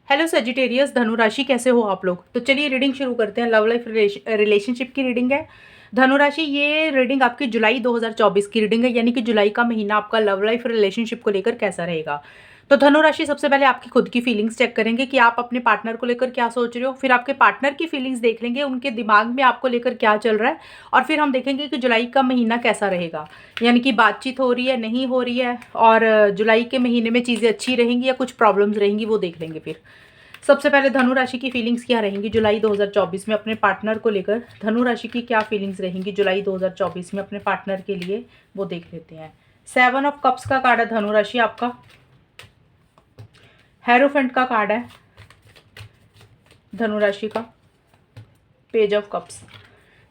Hello Sagittarius धनु राशि, कैसे हो आप लोग। तो चलिए रीडिंग शुरू करते हैं। लव लाइफ रिलेशनशिप की रीडिंग है। धनु राशि, ये रीडिंग आपकी जुलाई 2024 की रीडिंग है, यानी कि जुलाई का महीना आपका लव लाइफ रिलेशनशिप को लेकर कैसा रहेगा। तो धनु राशि, सबसे पहले आपकी खुद की फीलिंग्स चेक करेंगे कि आप अपने पार्टनर को लेकर क्या सोच रहे हो। फिर आपके पार्टनर की फीलिंग्स देख लेंगे, उनके दिमाग में आपको लेकर क्या चल रहा है। और फिर हम देखेंगे कि जुलाई का महीना कैसा रहेगा, यानी कि बातचीत हो रही है, नहीं हो रही है, और जुलाई के महीने में चीज़ें अच्छी रहेंगी या कुछ प्रॉब्लम्स रहेंगी, वो देख लेंगे। फिर सबसे पहले धनु राशि की फीलिंग्स क्या रहेंगी जुलाई 2024 में अपने पार्टनर को लेकर। धनु राशि की क्या फीलिंग्स रहेंगी जुलाई 2024 में अपने पार्टनर के लिए, वो देख लेते हैं। 7 ऑफ कप्स का कार्ड है धनु राशि आपका। हेरोफेंट का कार्ड है धनु राशि का। Page of cups.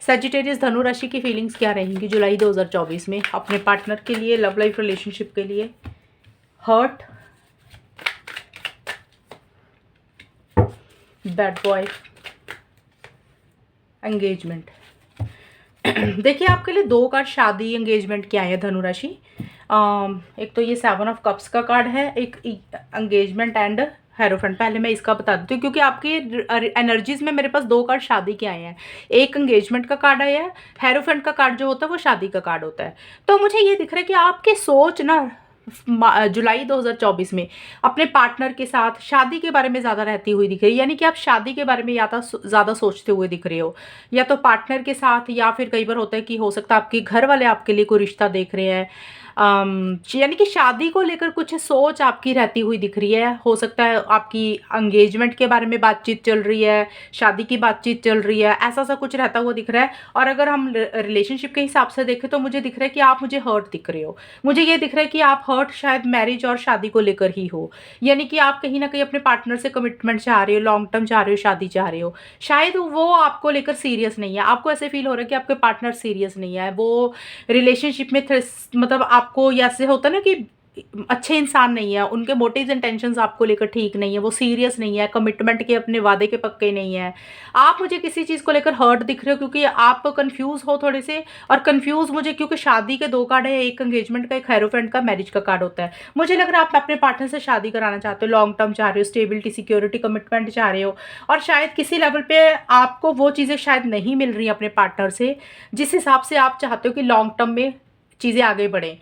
सेजिटेरियस, धनु राशि की फीलिंग्स क्या रहेंगी जुलाई 2024 में अपने पार्टनर के लिए, लव लाइफ रिलेशनशिप के लिए। Hurt, bad boy, engagement. देखिए, आपके लिए दो कार्ड शादी एंगेजमेंट के आए हैं धनु राशि। एक तो ये 7 ऑफ कप्स का कार्ड है, एक एंगेजमेंट एंड हेरोफेंट। पहले मैं इसका बता देती हूँ क्योंकि आपकी एनर्जीज में मेरे पास दो कार्ड शादी के आए हैं। एक एंगेजमेंट का कार्ड आया है, हेरोफेंट का कार्ड जो होता है वो शादी का कार्ड होता है। तो मुझे ये दिख रहा है कि आपकी सोच ना जुलाई 2024 में अपने पार्टनर के साथ शादी के बारे में ज़्यादा रहती हुई दिख रही है, यानी कि आप शादी के बारे में या तो ज़्यादा सोचते हुए दिख रहे हो, या तो पार्टनर के साथ, या फिर कई बार होता है कि हो सकता है आपके घर वाले आपके लिए कोई रिश्ता देख रहे हैं। यानी कि शादी को लेकर कुछ सोच आपकी रहती हुई दिख रही है। हो सकता है आपकी एंगेजमेंट के बारे में बातचीत चल रही है, शादी की बातचीत चल रही है, ऐसा सा कुछ रहता हुआ दिख रहा है। और अगर हम रिलेशनशिप के हिसाब से देखें तो मुझे दिख रहा है कि आप मुझे हर्ट दिख रहे हो। मुझे ये दिख रहा है कि आप हर्ट शायद मैरिज और शादी को लेकर ही हो, यानी कि आप कहीं ना कहीं अपने पार्टनर से कमिटमेंट चाह रहे हो, लॉन्ग टर्म चाह रहे हो, शादी चाह रहे हो। शायद वो आपको लेकर सीरियस नहीं है, आपको ऐसे फील हो रहा है कि आपके पार्टनर सीरियस नहीं है, वो रिलेशनशिप में मतलब आपको ऐसे होता है ना कि अच्छे इंसान नहीं है, उनके मोटिव्स इंटेंशंस आपको लेकर ठीक नहीं है, वो सीरियस नहीं है, कमिटमेंट के अपने वादे के पक्के नहीं है। आप मुझे किसी चीज़ को लेकर हर्ट दिख रहे हो क्योंकि आप कंफ्यूज हो थोड़े से। और कंफ्यूज मुझे क्योंकि शादी के दो कार्ड है, एक एंगेजमेंट का, एक हेरोफेंट का, मैरिज का कार्ड होता है। मुझे लग रहा है आप अपने पार्टनर से शादी कराना चाहते हो, लॉन्ग टर्म चाह रहे हो, स्टेबिलिटी, सिक्योरिटी, कमिटमेंट चाह रहे हो। और शायद किसी लेवल पे आपको वो चीज़ें शायद नहीं मिल रही अपने पार्टनर से जिस हिसाब से आप चाहते हो कि लॉन्ग टर्म में चीज़ें आगे बढ़ें,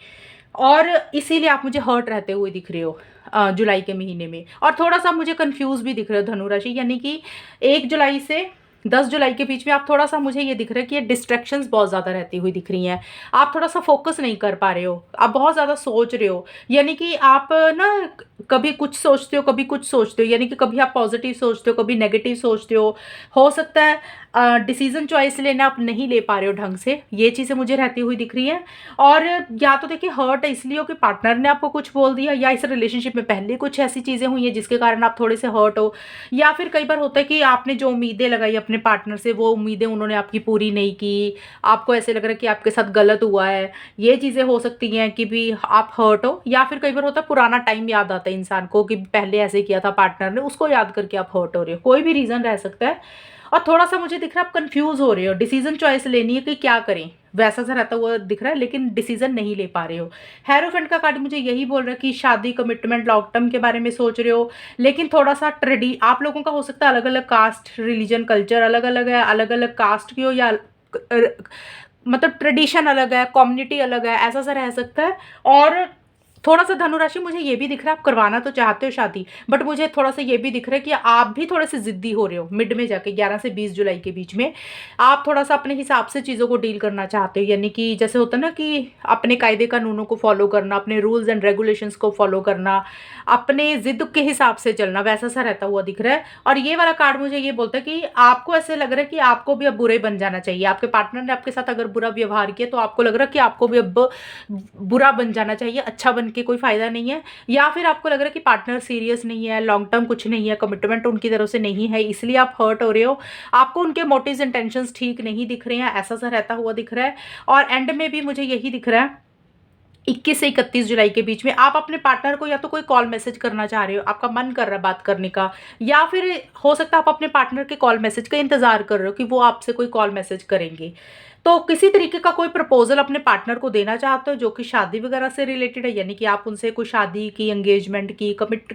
और इसीलिए आप मुझे हर्ट रहते हुए दिख रहे हो जुलाई के महीने में। और थोड़ा सा मुझे कंफ्यूज भी दिख रहे हो धनु राशि, यानी कि 1 जुलाई से 10 जुलाई के बीच में आप थोड़ा सा, मुझे ये दिख रहा है कि ये डिस्ट्रैक्शंस बहुत ज़्यादा रहती हुई दिख रही हैं। आप थोड़ा सा फोकस नहीं कर पा रहे हो, आप बहुत ज़्यादा सोच रहे हो, यानी कि आप ना कभी कुछ सोचते हो, कभी कुछ सोचते हो, यानी कि कभी आप पॉजिटिव सोचते हो, कभी नेगेटिव सोचते हो सकता है डिसीजन चॉइस लेना आप नहीं ले पा रहे हो ढंग से, ये चीज़ें मुझे रहती हुई दिख रही हैं। और या तो देखिए हर्ट इसलिए हो कि पार्टनर ने आपको कुछ बोल दिया, या इस रिलेशनशिप में पहले कुछ ऐसी चीज़ें हुई हैं जिसके कारण आप थोड़े से हर्ट हो। या फिर कई बार होता है कि आपने जो उम्मीदें लगाई अपने पार्टनर से, वो उम्मीदें उन्होंने आपकी पूरी नहीं की, आपको ऐसे लग रहा है कि आपके साथ गलत हुआ है। ये चीज़ें हो सकती हैं कि भी आप हर्ट हो। या फिर कई बार होता है पुराना टाइम याद आता है इंसान को कि पहले ऐसे किया था पार्टनर ने, उसको याद करके आप हर्ट हो रहे हो, कोई भी रीज़न रह सकता है। और थोड़ा सा मुझे दिख रहा है आप कंफ्यूज हो रहे हो, डिसीजन चॉइस लेनी है कि क्या करें, वैसा सा रहता हुआ दिख रहा है, लेकिन डिसीजन नहीं ले पा रहे हो। हेरोफेंट का कार्ड मुझे यही बोल रहा है कि शादी, कमिटमेंट, लॉन्ग टर्म के बारे में सोच रहे हो, लेकिन थोड़ा सा आप लोगों का हो सकता है अलग अलग कास्ट, रिलीजन, कल्चर अलग अलग है, अलग अलग कास्ट की हो, या मतलब ट्रेडिशन अलग है, कम्युनिटी अलग है, ऐसा सा रह सकता है। और थोड़ा सा धनुराशि मुझे ये भी दिख रहा है आप करवाना तो चाहते हो शादी, बट मुझे थोड़ा सा ये भी दिख रहा है कि आप भी थोड़े से ज़िद्दी हो रहे हो मिड में जाके। 11 से 20 जुलाई के बीच में आप थोड़ा सा अपने हिसाब से चीज़ों को डील करना चाहते हो, यानी कि जैसे होता है ना कि अपने कायदे कानूनों को फॉलो करना, अपने रूल्स एंड रेगुलेशंस को फॉलो करना, अपने ज़िद के हिसाब से चलना, वैसा सा रहता हुआ दिख रहा है। और ये वाला कार्ड मुझे ये बोलता है कि आपको ऐसे लग रहा है कि आपको भी अब बुरे बन जाना चाहिए। आपके पार्टनर ने आपके साथ अगर बुरा व्यवहार किया तो आपको लग रहा है कि आपको भी अब बुरा बन जाना चाहिए, अच्छा बन के कोई फ़ायदा नहीं है। या फिर आपको लग रहा है कि पार्टनर सीरियस नहीं है, लॉन्ग टर्म कुछ नहीं है, कमिटमेंट उनकी तरफ से नहीं है, इसलिए आप हर्ट हो रहे हो, आपको उनके मोटिव्स इंटेंशंस ठीक नहीं दिख रहे हैं, ऐसा सा रहता हुआ दिख रहा है। और एंड में भी मुझे यही दिख रहा है 21 से 31 जुलाई के बीच में आप अपने पार्टनर को या तो कोई कॉल मैसेज करना चाह रहे हो, आपका मन कर रहा है बात करने का, या फिर हो सकता है आप अपने पार्टनर के कॉल मैसेज का इंतजार कर रहे हो कि वो आपसे कोई कॉल मैसेज करेंगे। तो किसी तरीके का कोई प्रपोजल अपने पार्टनर को देना चाहते हो जो कि शादी वगैरह से रिलेटेड है, यानी कि आप उनसे कोई शादी की, एंगेजमेंट की,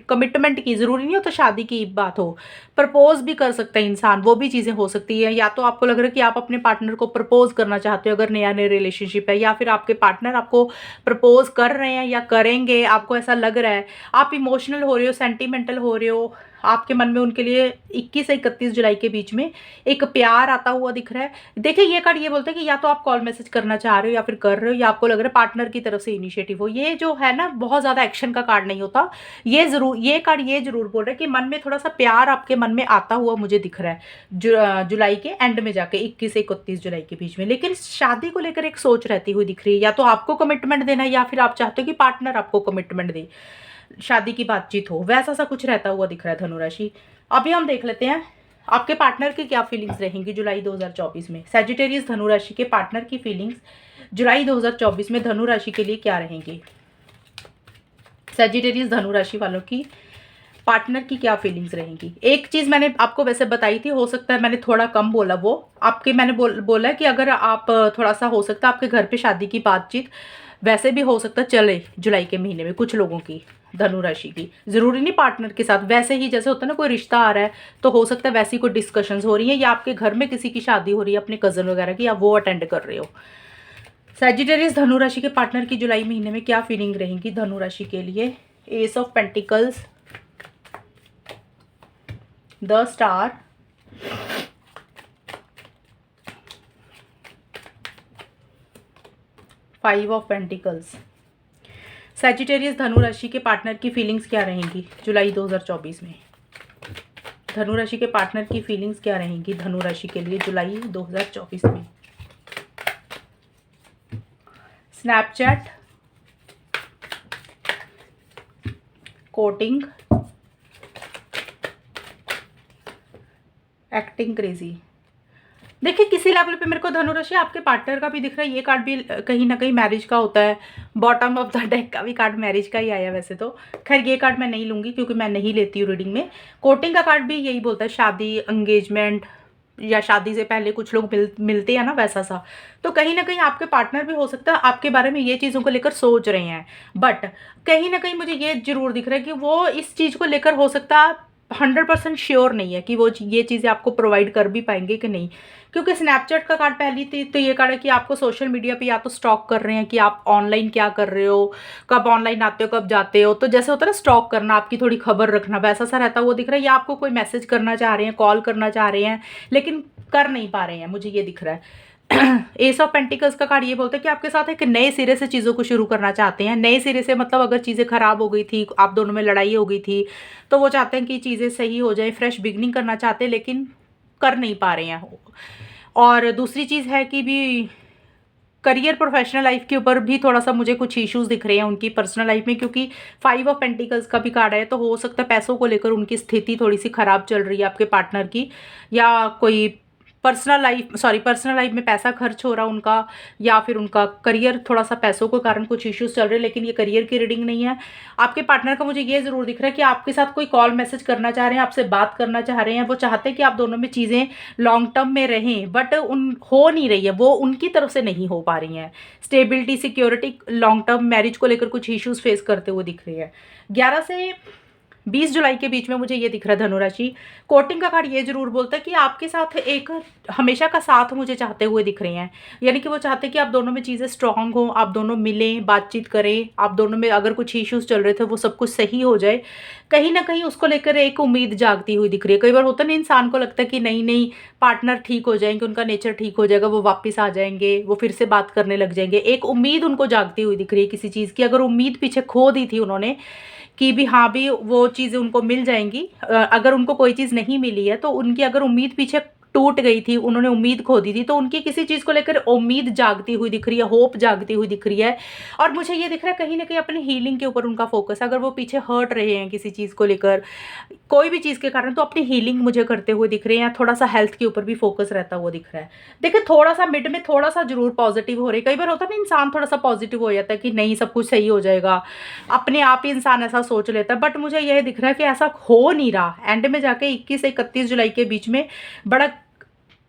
कमिटमेंट की, ज़रूरी नहीं होता शादी की बात हो, प्रपोज भी कर सकता है इंसान, वो भी चीज़ें हो सकती है। या तो आपको लग रहा है कि आप अपने पार्टनर को प्रपोज करना चाहते हो अगर नया नया रिलेशनशिप है, या फिर आपके पार्टनर आपको प्रपोज कर रहे हैं या करेंगे, आपको ऐसा लग रहा है, आप इमोशनल हो रहे हो, सेंटिमेंटल हो रहे हो, आपके मन में उनके लिए 21 से 31 जुलाई के बीच में एक प्यार आता हुआ दिख रहा है। देखिए ये कार्ड ये बोलता है कि या तो आप कॉल मैसेज करना चाह रहे हो या फिर कर रहे हो, या आपको लग रहा है पार्टनर की तरफ से इनिशिएटिव हो। ये जो है ना, बहुत ज़्यादा एक्शन का कार्ड नहीं होता। ये कार्ड ये जरूर बोल रहा है कि मन में थोड़ा सा प्यार आपके मन में आता हुआ मुझे दिख रहा है जुलाई के एंड में जाके, 21 से 31 जुलाई के बीच में। लेकिन शादी को लेकर एक सोच रहती हुई दिख रही है, या तो आपको कमिटमेंट देना है या फिर आप चाहते हो कि पार्टनर आपको कमिटमेंट दे, शादी की बातचीत हो, वैसा सा कुछ रहता हुआ दिख रहा है धनु राशि। अभी हम देख लेते हैं आपके पार्टनर की क्या फीलिंग्स रहेंगी जुलाई 2024 में। सैजिटेरियस धनु राशि के पार्टनर की फीलिंग्स जुलाई 2024 में धनु राशि के लिए क्या रहेंगी। सैजिटेरियस धनु राशि वालों की पार्टनर की क्या फीलिंग्स रहेंगी। एक चीज़ मैंने आपको वैसे बताई थी, हो सकता है मैंने थोड़ा कम बोला, वो आपके मैंने बोला कि अगर आप थोड़ा सा, हो सकता है आपके घर पे शादी की बातचीत वैसे भी हो सकता है चले जुलाई के महीने में, कुछ लोगों की, धनु राशि की, ज़रूरी नहीं पार्टनर के साथ, वैसे ही जैसे होता है ना कोई रिश्ता आ रहा है तो हो सकता है वैसी कोई डिस्कशंस हो रही हैं, या आपके घर में किसी की शादी हो रही है अपने कज़न वगैरह की, आप वो अटेंड कर रहे हो। सैजिटेरियस धनु राशि के पार्टनर की जुलाई महीने में क्या फीलिंग रहेंगी धनु राशि के लिए। S of pentacles, the star, 5 of pentacles. Sagittarius धनु राशि के पार्टनर की फीलिंग्स क्या रहेंगी जुलाई 2024 में। धनु राशि के पार्टनर की फीलिंग्स क्या रहेंगी धनु राशि के लिए जुलाई 2024 में। Snapchat, coating, acting crazy. देखिए किसी लेवल पे मेरे को धनु राशि आपके पार्टनर का भी दिख रहा है। ये कार्ड भी कहीं ना कहीं मैरिज का होता है। बॉटम ऑफ द डेक का भी कार्ड मैरिज का ही आया वैसे तो। खैर ये कार्ड मैं नहीं लूँगी क्योंकि मैं नहीं लेती हूँ रीडिंग में। कोटिंग का कार्ड भी यही बोलता है, शादी, एंगेजमेंट, या शादी से पहले कुछ लोग मिलते हैं ना, वैसा सा। तो कहीं ना कहीं आपके पार्टनर भी हो सकता है आपके बारे में ये चीज़ों को लेकर सोच रहे हैं, बट कहीं ना कहीं मुझे ये जरूर दिख रहा है कि वो इस चीज़ को लेकर हो सकता है 100% श्योर नहीं है कि वो ये चीज़ें आपको प्रोवाइड कर भी पाएंगे कि नहीं। क्योंकि स्नैपचैट का कार्ड पहली थी तो ये कार्ड है कि आपको सोशल मीडिया पे या तो स्टॉक कर रहे हैं कि आप ऑनलाइन क्या कर रहे हो, कब ऑनलाइन आते हो, कब जाते हो। तो जैसे होता है ना स्टॉक करना, आपकी थोड़ी खबर रखना, वैसा सा रहता वो दिख रहा है। या आपको कोई मैसेज करना चाह रहे हैं, कॉल करना चाह रहे हैं, लेकिन कर नहीं पा रहे हैं, मुझे ये दिख रहा है। एस ऑफ पेंटिकल्स का कार्ड ये बोलता है कि आपके साथ एक नए सिरे से चीज़ों को शुरू करना चाहते हैं। नए सिरे से मतलब अगर चीज़ें ख़राब हो गई थी, आप दोनों में लड़ाई हो गई थी, तो वो चाहते हैं कि चीज़ें सही हो जाए, फ्रेश बिगनिंग करना चाहते हैं, लेकिन कर नहीं पा रहे हैं। और दूसरी चीज़ है कि भी करियर, प्रोफेशनल लाइफ के ऊपर भी थोड़ा सा मुझे कुछ इश्यूज़ दिख रहे हैं उनकी पर्सनल लाइफ में, क्योंकि 5 ऑफ पेंटिकल्स का भी कार्ड है। तो हो सकता है पैसों को लेकर उनकी स्थिति थोड़ी सी ख़राब चल रही है आपके पार्टनर की, या कोई पर्सनल लाइफ में पैसा खर्च हो रहा उनका, या फिर उनका करियर थोड़ा सा पैसों के कारण कुछ इश्यूज चल रहे हैं। लेकिन ये करियर की रीडिंग नहीं है। आपके पार्टनर का मुझे ये ज़रूर दिख रहा है कि आपके साथ कोई कॉल मैसेज करना चाह रहे हैं, आपसे बात करना चाह रहे हैं, वो चाहते हैं कि आप दोनों में चीज़ें लॉन्ग टर्म में रहें, बट हो नहीं रही है, वो उनकी तरफ से नहीं हो पा रही हैं। Stability, security, long term marriage को लेकर कुछ इश्यूज फेस करते हुए दिख रही है। 11 से 20 जुलाई के बीच में मुझे ये दिख रहा है धनुराशि। कोटिंग का कार्ड ये जरूर बोलता है कि आपके साथ एक हमेशा का साथ मुझे चाहते हुए दिख रहे हैं, यानी कि वो चाहते हैं कि आप दोनों में चीज़ें स्ट्रांग हो, आप दोनों मिलें, बातचीत करें, आप दोनों में अगर कुछ इश्यूज चल रहे थे वो सब कुछ सही हो जाए। कहीं ना कहीं उसको लेकर एक उम्मीद जागती हुई दिख रही है। कई बार होता है ना, इंसान को लगता है कि नहीं नहीं पार्टनर ठीक हो जाएंगे, उनका नेचर ठीक हो जाएगा, वो वापस आ जाएंगे, वो फिर से बात करने लग जाएंगे। एक उम्मीद उनको जागती हुई दिख रही है किसी चीज़ की। अगर उम्मीद पीछे खो दी थी उन्होंने कि भी हाँ भी वो चीज़ें उनको मिल जाएंगी, अगर उनको कोई चीज़ नहीं मिली है तो उनकी अगर उम्मीद पीछे टूट गई थी, उन्होंने उम्मीद खो दी थी, तो उनकी किसी चीज़ को लेकर उम्मीद जागती हुई दिख रही है, होप जागती हुई दिख रही है। और मुझे ये दिख रहा है कहीं ना कहीं अपनी हीलिंग के ऊपर उनका फोकस, अगर वो पीछे हर्ट रहे हैं किसी चीज़ को लेकर, कोई भी चीज़ के कारण, तो अपनी हीलिंग मुझे करते हुए दिख रहे हैं। थोड़ा सा हेल्थ के ऊपर भी फोकस रहता हुआ दिख रहा है। देखिए थोड़ा सा मिड में थोड़ा सा जरूर पॉजिटिव हो रही है। कई बार होता है ना, इंसान थोड़ा सा पॉजिटिव हो जाता है कि नहीं सब कुछ सही हो जाएगा, अपने आप ही इंसान ऐसा सोच लेता है, बट मुझे यह दिख रहा है कि ऐसा हो नहीं रहा। एंड में जाके 21 से 31 जुलाई के बीच में बड़ा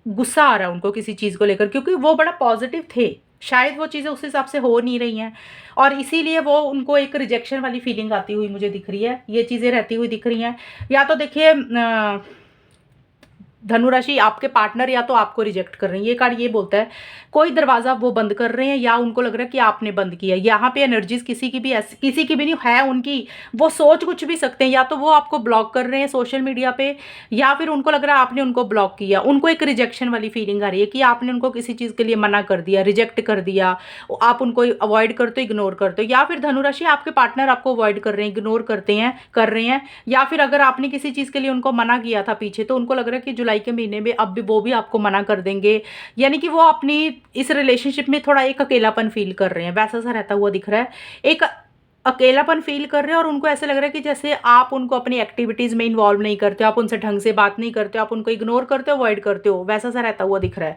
गुस्सा आ रहा है उनको किसी चीज़ को लेकर, क्योंकि वो बड़ा पॉजिटिव थे, शायद वो चीज़ें उस हिसाब से हो नहीं रही हैं और इसीलिए वो उनको एक रिजेक्शन वाली फीलिंग आती हुई मुझे दिख रही है, ये चीज़ें रहती हुई दिख रही हैं। या तो देखिए धनुराशि आपके पार्टनर या तो आपको रिजेक्ट कर रहे हैं, ये कार्ड ये बोलता है कोई दरवाज़ा वो बंद कर रहे हैं या उनको लग रहा है कि आपने बंद किया। यहाँ पे एनर्जीज किसी की भी ऐसी, किसी की भी नहीं है उनकी, वो सोच कुछ भी सकते हैं, या तो वो आपको ब्लॉक कर रहे हैं सोशल मीडिया पे या फिर उनको लग रहा है आपने उनको ब्लॉक किया। उनको एक रिजेक्शन वाली फीलिंग आ रही है कि आपने उनको किसी चीज़ के लिए मना कर दिया, रिजेक्ट कर दिया, आप उनको अवॉइड करते हो, इग्नोर करते हो। या फिर धनुराशि आपके पार्टनर आपको अवॉइड कर रहे हैं, इग्नोर कर रहे हैं, या फिर अगर आपने किसी चीज़ के लिए उनको मना किया था पीछे तो उनको लग रहा है कि जुलाई के महीने में अब भी वो भी आपको मना कर देंगे, यानी कि वो अपनी इस रिलेशनशिप में थोड़ा एक अकेलापन फील कर रहे हैं, वैसा सा रहता हुआ दिख रहा है। एक अकेलापन फील कर रहे हैं और उनको ऐसा लग रहा है कि जैसे आप उनको अपनी एक्टिविटीज़ में इन्वॉल्व नहीं करते हो, आप उनसे ढंग से बात नहीं करते हो, आप उनको इग्नोर करते हो, अवॉइड करते हो, वैसा सा रहता हुआ दिख रहा है।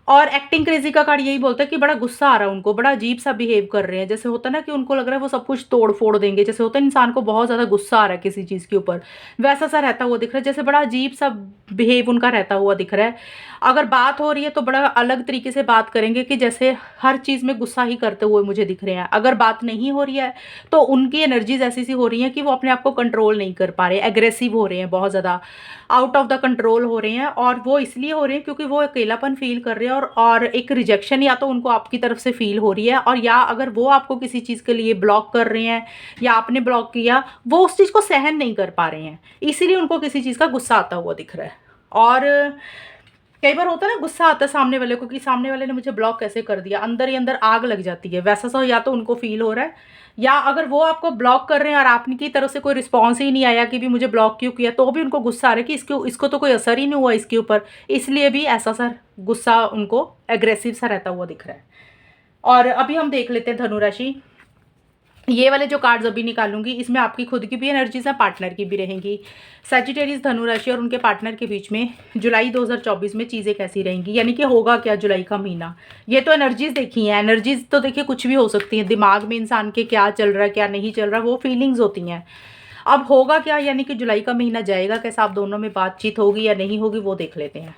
और एक्टिंग क्रेजी का कार्ड यही बोलता है कि बड़ा गुस्सा आ रहा है उनको, बड़ा अजीब सा बिहेव कर रहे हैं, जैसे होता है ना कि उनको लग रहा है वो सब कुछ तोड़ फोड़ देंगे, जैसे होता है इंसान को बहुत ज़्यादा गुस्सा आ रहा है किसी चीज़ के ऊपर, वैसा सा रहता हुआ दिख रहा है, जैसे बड़ा अजीब सा बिहेव उनका रहता हुआ दिख रहा है। अगर बात हो रही है तो बड़ा अलग तरीके से बात करेंगे कि जैसे हर चीज़ में गुस्सा ही करते हुए मुझे दिख रहे हैं। अगर बात नहीं हो रही है तो उनकी एनर्जीज ऐसी सी हो रही हैं कि वो अपने आप को कंट्रोल नहीं कर पा रहे, एग्रेसिव हो रहे हैं, बहुत ज़्यादा आउट ऑफ द कंट्रोल हो रहे हैं। और वो इसलिए हो रहे हैं क्योंकि वो अकेलापन फील कर रहे हैं और एक रिजेक्शन या तो उनको आपकी तरफ से फील हो रही है, और या अगर वो आपको किसी चीज़ के लिए ब्लॉक कर रहे हैं या आपने ब्लॉक किया, वो उस चीज़ को सहन नहीं कर पा रहे हैं, इसीलिए उनको किसी चीज़ का गुस्सा आता हुआ दिख रहा है। और कई बार होता है ना गुस्सा आता है सामने वाले को कि सामने वाले ने मुझे ब्लॉक कैसे कर दिया, अंदर ही अंदर आग लग जाती है, वैसा सा या तो उनको फील हो रहा है, या अगर वो आपको ब्लॉक कर रहे हैं और आपकी तरफ से कोई रिस्पॉन्स ही नहीं आया कि भी मुझे ब्लॉक क्यों किया, तो भी उनको गुस्सा आ रहा है कि इसको तो कोई असर ही नहीं हुआ इसके ऊपर, इसलिए भी ऐसा सा गुस्सा उनको एग्रेसिव सा रहता हुआ दिख रहा है। और अभी हम देख लेते हैं धनुराशि, ये वाले जो कार्ड्स अभी निकालूंगी इसमें आपकी खुद की भी एनर्जीज है, पार्टनर की भी रहेंगी। सैजिटेरियस धनुराशि और उनके पार्टनर के बीच में जुलाई 2024 में चीज़ें कैसी रहेंगी, यानी कि होगा क्या जुलाई का महीना। ये तो एनर्जीज देखी हैं, एनर्जीज तो देखिए कुछ भी हो सकती हैं, दिमाग में इंसान के क्या चल रहा है क्या नहीं चल रहा, वो फीलिंग्स होती हैं। अब होगा क्या, यानी कि जुलाई का महीना जाएगा कैसा, आप दोनों में बातचीत होगी या नहीं होगी वो देख लेते हैं।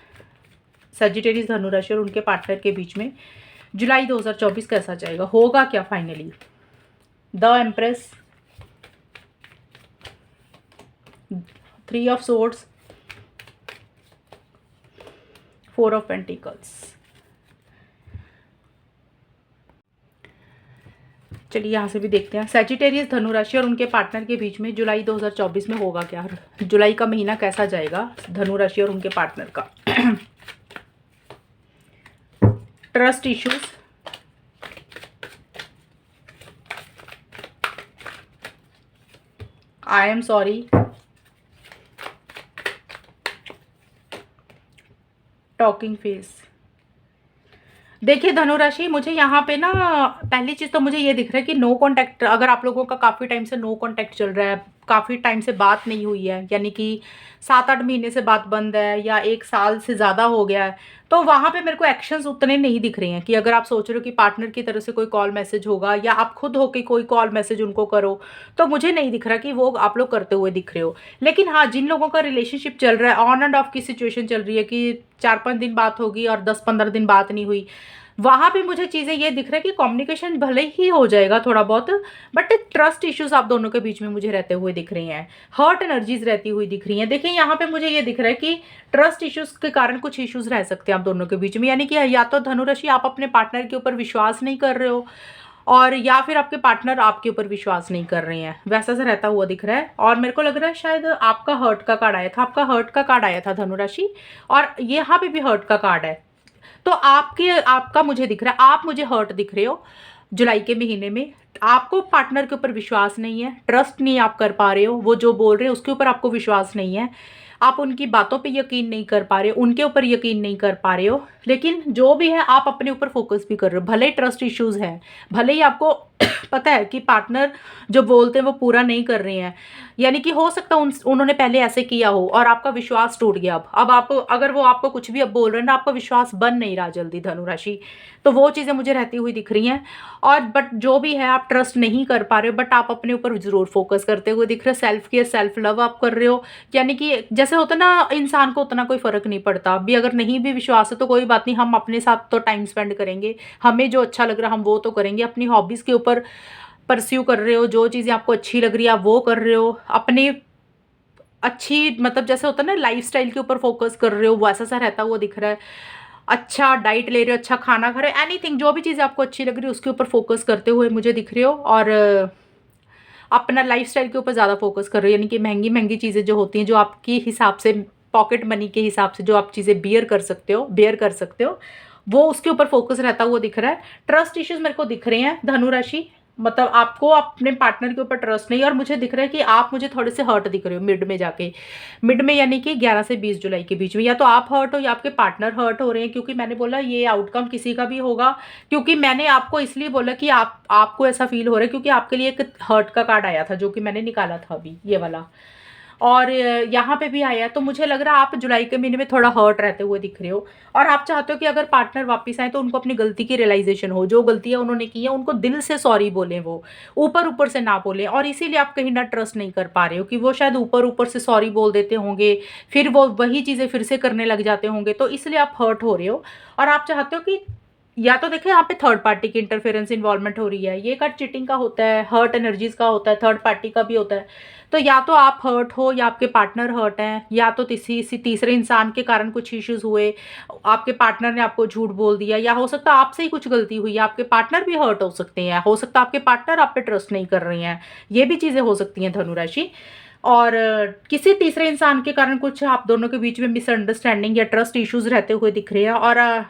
सैजिटेरियस धनुराशि और उनके पार्टनर के बीच में जुलाई 2024 कैसा जाएगा, होगा क्या finally. The empress, 3 of swords, 4 of pentacles. चलिए यहाँ से भी देखते हैं सैजिटेरियस धनुराशि और उनके पार्टनर के बीच में जुलाई 2024 में होगा क्या, जुलाई का महीना कैसा जाएगा धनुराशि और उनके पार्टनर का। Trust issues, I am sorry, talking face. देखिए धनुराशि, मुझे यहाँ पे ना पहली चीज़ तो मुझे ये दिख रहा है कि नो कांटेक्ट, अगर आप लोगों का काफ़ी टाइम से नो कांटेक्ट चल रहा है, काफ़ी टाइम से बात नहीं हुई है, यानी कि 7-8 महीने से बात बंद है या 1 साल से ज़्यादा हो गया है, तो वहाँ पे मेरे को एक्शंस उतने नहीं दिख रहे हैं कि अगर आप सोच रहे हो कि पार्टनर की तरफ से कोई कॉल मैसेज होगा या आप खुद होके कोई कॉल मैसेज उनको करो, तो मुझे नहीं दिख रहा कि वो आप लोग करते हुए दिख रहे हो। लेकिन हाँ, जिन लोगों का रिलेशनशिप चल रहा है, ऑन एंड ऑफ की सिचुएशन चल रही है कि 4-5 दिन बात होगी और 10-15 दिन बात नहीं हुई, वहाँ पे मुझे चीज़ें ये दिख रहा है कि कम्युनिकेशन भले ही हो जाएगा थोड़ा बहुत, बट ट्रस्ट इश्यूज आप दोनों के बीच में मुझे रहते हुए दिख रही हैं, हर्ट एनर्जीज रहती हुई दिख रही हैं। देखिए यहाँ पे मुझे ये दिख रहा है कि ट्रस्ट इश्यूज के कारण कुछ इश्यूज रह सकते हैं आप दोनों के बीच में, यानी कि या तो धनुराशि आप अपने पार्टनर के ऊपर विश्वास नहीं कर रहे हो, और या फिर आपके पार्टनर आपके ऊपर विश्वास नहीं कर रहे हैं, वैसा सा रहता हुआ दिख रहा है। और मेरे को लग रहा है शायद आपका हर्ट का कार्ड आया था, आपका हर्ट का कार्ड आया था धनुराशि, और यहाँ पे भी हर्ट का कार्ड है, तो आपका मुझे दिख रहा है, आप मुझे हर्ट दिख रहे हो जुलाई के महीने में। आपको पार्टनर के ऊपर विश्वास नहीं है, ट्रस्ट नहीं आप कर पा रहे हो, वो जो बोल रहे हैं उसके ऊपर आपको विश्वास नहीं है, आप उनकी बातों पे यकीन नहीं कर पा रहे हो, उनके ऊपर यकीन नहीं कर पा रहे हो। लेकिन जो भी है आप अपने ऊपर फोकस भी कर रहे हो, भले ट्रस्ट इश्यूज हैं, भले ही आपको पता है कि पार्टनर जो बोलते हैं वो पूरा नहीं कर रहे हैं, यानी कि हो सकता है उन्होंने पहले ऐसे किया हो और आपका विश्वास टूट गया। अब आप, अगर वो आपको कुछ भी अब बोल रहे हैं ना, आपका विश्वास बन नहीं रहा जल्दी धनु राशि, तो वो चीज़ें मुझे रहती हुई दिख रही हैं। और बट जो भी है, आप ट्रस्ट नहीं कर पा रहे हो, बट आप अपने ऊपर ज़रूर फोकस करते हुए दिख रहे हो। सेल्फ केयर, सेल्फ लव आप कर रहे हो, यानी कि जैसे होता है ना, इंसान को उतना कोई फ़र्क नहीं पड़ता। अभी अगर नहीं भी विश्वास है तो कोई बात नहीं, हम अपने साथ तो टाइम स्पेंड करेंगे, हमें जो अच्छा लग रहा है हम वो तो करेंगे। अपनी हॉबीज़ के ऊपर परस्यू कर रहे हो, जो चीज़ें आपको अच्छी लग रही है आप वो कर रहे हो। अपनी अच्छी, मतलब जैसे होता है ना, लाइफ़स्टाइल के ऊपर फ़ोकस कर रहे हो, वैसा सा रहता हुआ दिख रहा है। अच्छा डाइट ले रहे हो, अच्छा खाना खा रहे हो, एनीथिंग जो भी चीज़ें आपको अच्छी लग रही है उसके ऊपर फ़ोकस करते हुए मुझे दिख रहे हो। और अपना लाइफ़स्टाइल के ऊपर ज़्यादा फ़ोकस कर रहे हो, यानी कि महँगी-महँगी चीज़ें जो होती हैं, जो आपके हिसाब से पॉकेट मनी के हिसाब से जो आप चीज़ें बेयर कर सकते हो, वो उसके ऊपर फ़ोकस रहता हुआ दिख रहा है। ट्रस्ट इश्यूज़ मेरे को दिख रहे हैं धनु राशि, मतलब आपको अपने पार्टनर के ऊपर ट्रस्ट नहीं है, और मुझे दिख रहा है कि आप मुझे थोड़े से हर्ट दिख रहे हो मिड में जाके। मिड में यानी कि 11 से 20 जुलाई के बीच में, या तो आप हर्ट हो या आपके पार्टनर हर्ट हो रहे हैं, क्योंकि मैंने बोला ये आउटकम किसी का भी होगा। क्योंकि मैंने आपको इसलिए बोला कि आपको ऐसा फील हो रहा है, क्योंकि आपके लिए एक हर्ट का कार्ड आया था जो कि मैंने निकाला था अभी, ये वाला। और यहाँ पे भी आया है, तो मुझे लग रहा है आप जुलाई के महीने में थोड़ा हर्ट रहते हुए दिख रहे हो। और आप चाहते हो कि अगर पार्टनर वापस आए तो उनको अपनी गलती की रियलाइजेशन हो, जो गलतियाँ उन्होंने की है उनको दिल से सॉरी बोलें, वो ऊपर ऊपर से ना बोलें। और इसीलिए आप कहीं ना ट्रस्ट नहीं कर पा रहे हो कि वो शायद ऊपर ऊपर से सॉरी बोल देते होंगे, फिर वो वही चीज़ें फिर से करने लग जाते होंगे, तो इसलिए आप हर्ट हो रहे हो। और आप चाहते हो कि, या तो देखिए यहाँ पे थर्ड पार्टी की इंटरफेरेंस इन्वॉल्वमेंट हो रही है, ये कार्ड चीटिंग का होता है, हर्ट एनर्जीज का होता है, थर्ड पार्टी का भी होता है। तो या तो आप हर्ट हो या आपके पार्टनर हर्ट हैं, या तो किसी तीसरे इंसान के कारण कुछ इश्यूज हुए, आपके पार्टनर ने आपको झूठ बोल दिया, या हो सकता है आपसे ही कुछ गलती हुई है, आपके पार्टनर भी हर्ट हो सकते हैं, हो सकता है आपके पार्टनर आप पे ट्रस्ट नहीं कर रहे हैं, ये भी चीज़ें हो सकती हैं धनु राशि। और किसी तीसरे इंसान के कारण कुछ आप दोनों के बीच में मिसअंडरस्टैंडिंग या ट्रस्ट इश्यूज रहते हुए दिख रहे हैं। और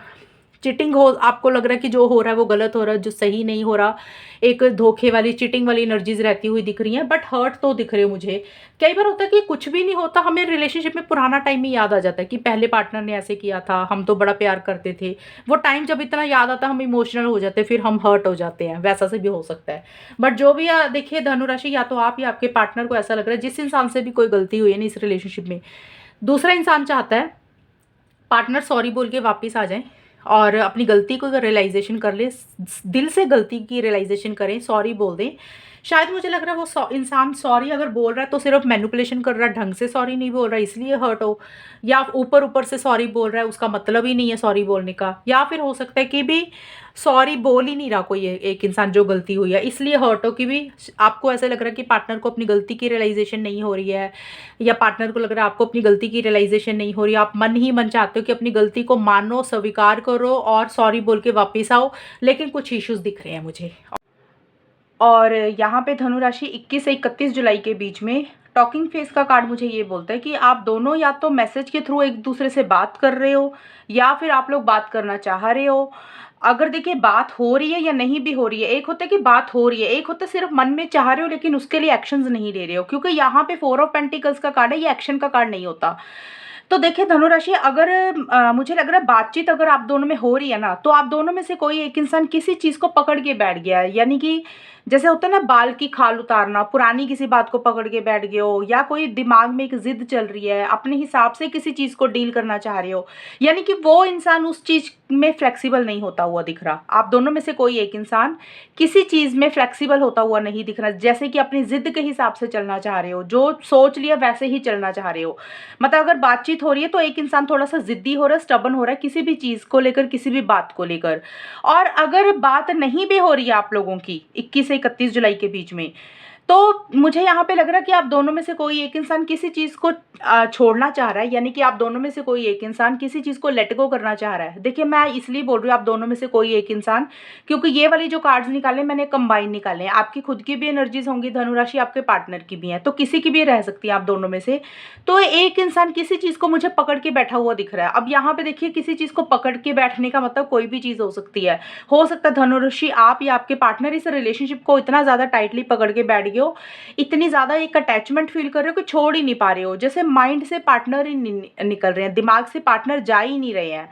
चीटिंग हो, आपको लग रहा है कि जो हो रहा है वो गलत हो रहा है, जो सही नहीं हो रहा, एक धोखे वाली चीटिंग वाली एनर्जीज रहती हुई दिख रही हैं। बट हर्ट तो दिख रहे हो मुझे। कई बार होता है कि कुछ भी नहीं होता, हमें रिलेशनशिप में पुराना टाइम ही याद आ जाता है कि पहले पार्टनर ने ऐसे किया था, हम तो बड़ा प्यार करते थे। वो टाइम जब इतना याद आता है हम इमोशनल हो जाते हैं, फिर हम हर्ट हो जाते हैं, वैसा से भी हो सकता है। बट जो भी देखिए धनुराशि, या तो आप या आपके पार्टनर को ऐसा लग रहा है जिस इंसान से भी कोई गलती हुई है ना इस रिलेशनशिप में, दूसरा इंसान चाहता है पार्टनर सॉरी बोल के वापस आ जाए और अपनी गलती को रियलाइजेशन कर ले, दिल से गलती की रियलाइजेशन करें, सॉरी बोल दें। शायद मुझे लग रहा है वो इंसान सॉरी अगर बोल रहा है तो सिर्फ मैनिपुलेशन कर रहा है, ढंग से सॉरी नहीं बोल रहा है इसलिए हर्ट हो, या ऊपर ऊपर से सॉरी बोल रहा है, उसका मतलब ही नहीं है सॉरी बोलने का, या फिर हो सकता है कि भी सॉरी बोल ही नहीं रहा कोई एक इंसान जो गलती हुई है इसलिए हर्ट हो, कि भी आपको ऐसा लग रहा है कि पार्टनर को अपनी गलती की रियलाइजेशन नहीं हो रही है, या पार्टनर को लग रहा है आपको अपनी गलती की रियलाइजेशन नहीं हो रही, आप मन ही मन चाहते हो कि अपनी गलती को मानो, स्वीकार करो और सॉरी बोल के वापस आओ, लेकिन कुछ इश्यूज दिख रहे हैं मुझे। और यहाँ पे धनु राशि 21 से 31 जुलाई के बीच में टॉकिंग फेस का कार्ड मुझे ये बोलता है कि आप दोनों या तो मैसेज के थ्रू एक दूसरे से बात कर रहे हो, या फिर आप लोग बात करना चाह रहे हो। अगर देखिए बात हो रही है या नहीं भी हो रही है, एक होता है कि बात हो रही है, एक होता है सिर्फ मन में चाह रहे हो लेकिन उसके लिए एक्शंस नहीं ले रहे हो, क्योंकि यहाँ पे 4 ऑफ पेंटिकल्स का कार्ड है, ये एक्शन का कार्ड नहीं होता। तो देखिए धनुराशि, अगर मुझे लग रहा है बातचीत अगर आप दोनों में हो रही है ना, तो आप दोनों में से कोई एक इंसान किसी चीज़ को पकड़ के बैठ गया है, यानी कि जैसे होता है ना बाल की खाल उतारना, पुरानी किसी बात को पकड़ के बैठ गए हो, या कोई दिमाग में एक जिद चल रही है, अपने हिसाब से किसी चीज़ को डील करना चाह रहे हो, यानी कि वो इंसान उस चीज़ में फ्लेक्सिबल नहीं होता हुआ दिख रहा। आप दोनों में से कोई एक इंसान किसी चीज़ में फ्लेक्सिबल होता हुआ नहीं दिख रहा, जैसे कि अपनी जिद के हिसाब से चलना चाह रहे हो, जो सोच लिया वैसे ही चलना चाह रहे हो। मतलब अगर बातचीत हो रही है तो एक इंसान थोड़ा सा जिद्दी हो रहा है, स्टबन हो रहा है किसी भी चीज़ को लेकर, किसी भी बात को लेकर। और अगर बात नहीं भी हो रही है आप लोगों की 21 से 31 जुलाई के बीच में, तो मुझे यहाँ पे लग रहा है कि आप दोनों में से कोई एक इंसान किसी चीज़ को छोड़ना चाह रहा है, यानी कि आप दोनों में से कोई एक इंसान किसी चीज़ को लेट गो करना चाह रहा है। देखिए मैं इसलिए बोल रही हूँ आप दोनों में से कोई एक इंसान, क्योंकि ये वाली जो कार्ड्स निकाले मैंने कंबाइन निकाले हैं, आपकी खुद की भी एनर्जीज होंगी धनुराशि, आपके पार्टनर की भी हैं, तो किसी की भी रह सकती है आप दोनों में से। तो एक इंसान किसी चीज़ को मुझे पकड़ के बैठा हुआ दिख रहा है। अब यहाँ पे देखिए किसी चीज़ को पकड़ के बैठने का मतलब कोई भी चीज़ हो सकती है। हो सकता है धनुराशि आप या आपके पार्टनर इस रिलेशनशिप को इतना ज़्यादा टाइटली पकड़ के बैठ गए हो, इतनी ज़्यादा एक अटैचमेंट फील कर रहे हो कि छोड़ ही नहीं पा रहे हो, जैसे माइंड से पार्टनर ही निकल रहे हैं, दिमाग से पार्टनर जा ही नहीं रहे हैं।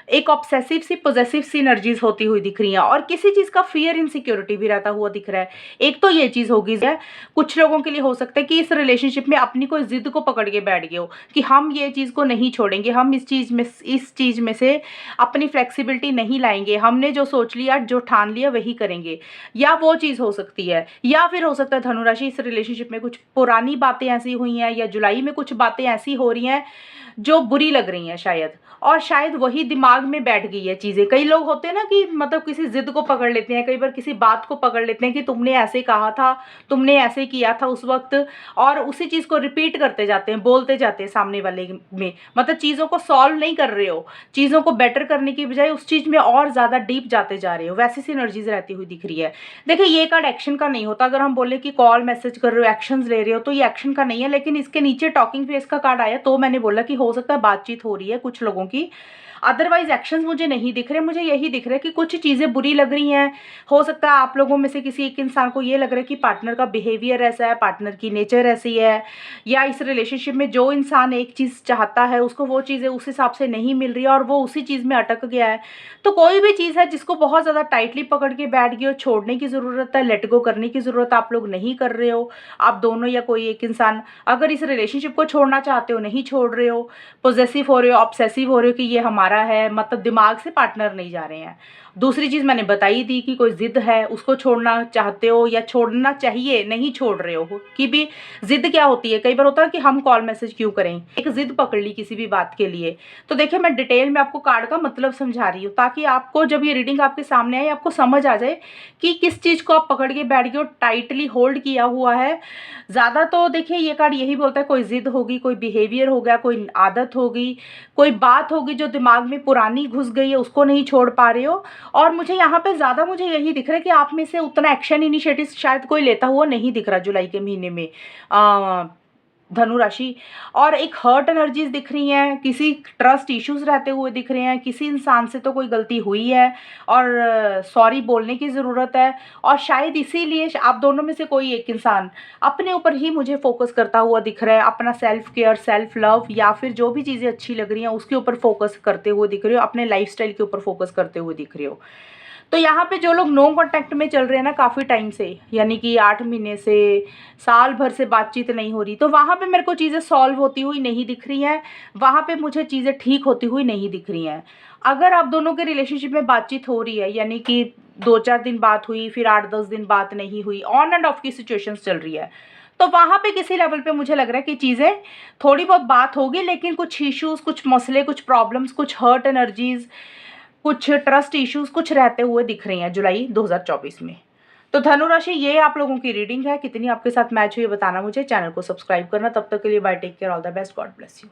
एक ऑब्सेसिव सी पॉजेसिव सी एनर्जीज होती हुई दिख रही हैं और किसी चीज़ का फियर इनसिक्योरिटी भी रहता हुआ दिख रहा है। एक तो ये चीज़ होगी है, कुछ लोगों के लिए हो सकता है कि इस रिलेशनशिप में अपनी कोई जिद को पकड़ के बैठ गए हो कि हम ये चीज़ को नहीं छोड़ेंगे, हम इस चीज़ में से अपनी फ्लेक्सिबिलिटी नहीं लाएंगे, हमने जो सोच लिया जो ठान लिया वही करेंगे, या वो चीज़ हो सकती है। या फिर हो सकता है धनुराशि इस रिलेशनशिप में कुछ पुरानी बातें ऐसी हुई हैं या जुलाई में कुछ बातें ऐसी हो रही हैं जो बुरी लग रही हैं शायद, और शायद वही दिमाग में बैठ गई है चीज़ें। कई लोग होते हैं ना कि मतलब किसी जिद को पकड़ लेते हैं, कई बार किसी बात को पकड़ लेते हैं कि तुमने ऐसे कहा था, तुमने ऐसे किया था उस वक्त, और उसी चीज़ को रिपीट करते जाते हैं, बोलते जाते हैं सामने वाले में, मतलब चीज़ों को सॉल्व नहीं कर रहे हो, चीज़ों को बेटर करने की बजाय उस चीज़ में और ज़्यादा डीप जाते जा रहे हो, वैसी सी एनर्जीज रहती हुई दिख रही है। देखिए ये कार्ड एक्शन का नहीं होता, अगर हम बोले कि कॉल मैसेज कर रहे हो, एक्शंस ले रहे हो, तो ये एक्शन का नहीं है, लेकिन इसके नीचे टॉकिंग फेस का कार्ड आया तो मैंने बोला कि हो सकता है बातचीत हो रही है कुछ लोगों की, अदरवाइज एक्शंस मुझे नहीं दिख रहे। मुझे यही दिख रहा है कि कुछ चीज़ें बुरी लग रही हैं। हो सकता है आप लोगों में से किसी एक इंसान को ये लग रहा है कि पार्टनर का बिहेवियर ऐसा है, पार्टनर की नेचर ऐसी है, या इस रिलेशनशिप में जो इंसान एक चीज़ चाहता है उसको वो चीज़ें उस हिसाब से नहीं मिल रही है और वो उसी चीज़ में अटक गया है। तो कोई भी चीज़ है जिसको बहुत ज़्यादा टाइटली पकड़ के बैठ गई हो, छोड़ने की ज़रूरत है, लेट गो करने की ज़रूरत आप लोग नहीं कर रहे हो, आप दोनों या कोई एक इंसान अगर इस रिलेशनशिप को छोड़ना चाहते हो, नहीं छोड़ रहे हो, पॉजेसिव हो रहे हो, ऑब्सेसिव हो रहे हो कि ये हमारा है, मतलब दिमाग से पार्टनर नहीं जा रहे हैं। दूसरी चीज़ मैंने बताई थी कि कोई ज़िद है, उसको छोड़ना चाहते हो या छोड़ना चाहिए, नहीं छोड़ रहे हो, कि भी ज़िद क्या होती है, कई बार होता है कि हम कॉल मैसेज क्यों करें, एक ज़िद पकड़ ली किसी भी बात के लिए। तो देखिए मैं डिटेल में आपको कार्ड का मतलब समझा रही हूँ ताकि आपको जब ये रीडिंग आपके सामने आए आपको समझ आ जाए कि किस चीज़ को आप पकड़ के बैठ गए हो, टाइटली होल्ड किया हुआ है ज़्यादा। तो देखिए ये कार्ड यही बोलता है कोई ज़िद होगी, कोई बिहेवियर हो गया, कोई आदत होगी, कोई बात होगी जो दिमाग में पुरानी घुस गई है, उसको नहीं छोड़ पा रहे हो। और मुझे यहाँ पे ज़्यादा मुझे यही दिख रहा है कि आप में से उतना एक्शन इनिशिएटिव शायद कोई लेता हुआ नहीं दिख रहा जुलाई के महीने में धनु राशि। और एक हर्ट एनर्जीज दिख रही हैं, किसी ट्रस्ट इश्यूज रहते हुए दिख रहे हैं, किसी इंसान से तो कोई गलती हुई है और सॉरी बोलने की ज़रूरत है, और शायद इसीलिए आप दोनों में से कोई एक इंसान अपने ऊपर ही मुझे फोकस करता हुआ दिख रहा है, अपना सेल्फ केयर, सेल्फ लव या फिर जो भी चीज़ें अच्छी लग रही हैं उसके ऊपर फोकस करते हुए दिख रहे हो, अपने लाइफस्टाइल के ऊपर फोकस करते हुए दिख रहे हो। तो यहाँ पे जो लोग नो कॉन्टैक्ट में चल रहे हैं ना काफ़ी टाइम से, यानी कि 8 महीने से, साल भर से बातचीत नहीं हो रही, तो वहाँ पे मेरे को चीज़ें सॉल्व होती हुई नहीं दिख रही हैं, वहाँ पे मुझे चीज़ें ठीक होती हुई नहीं दिख रही हैं। अगर आप दोनों के रिलेशनशिप में बातचीत हो रही है, यानी कि 2-4 दिन बात हुई, फिर 8-10 दिन बात नहीं हुई, ऑन एंड ऑफ की सिचुएशंस चल रही है, तो वहाँ पे किसी लेवल पे मुझे लग रहा है कि चीज़ें थोड़ी बहुत बात होगी, लेकिन कुछ इश्यूज़, कुछ मसले, कुछ प्रॉब्लम्स, कुछ हर्ट एनर्जीज़, कुछ ट्रस्ट इश्यूज कुछ रहते हुए दिख रही हैं जुलाई 2024 में। तो धनु राशि ये आप लोगों की रीडिंग है, कितनी आपके साथ मैच हुई बताना मुझे, चैनल को सब्सक्राइब करना। तब तक के लिए bye, take care, all the best, God bless you.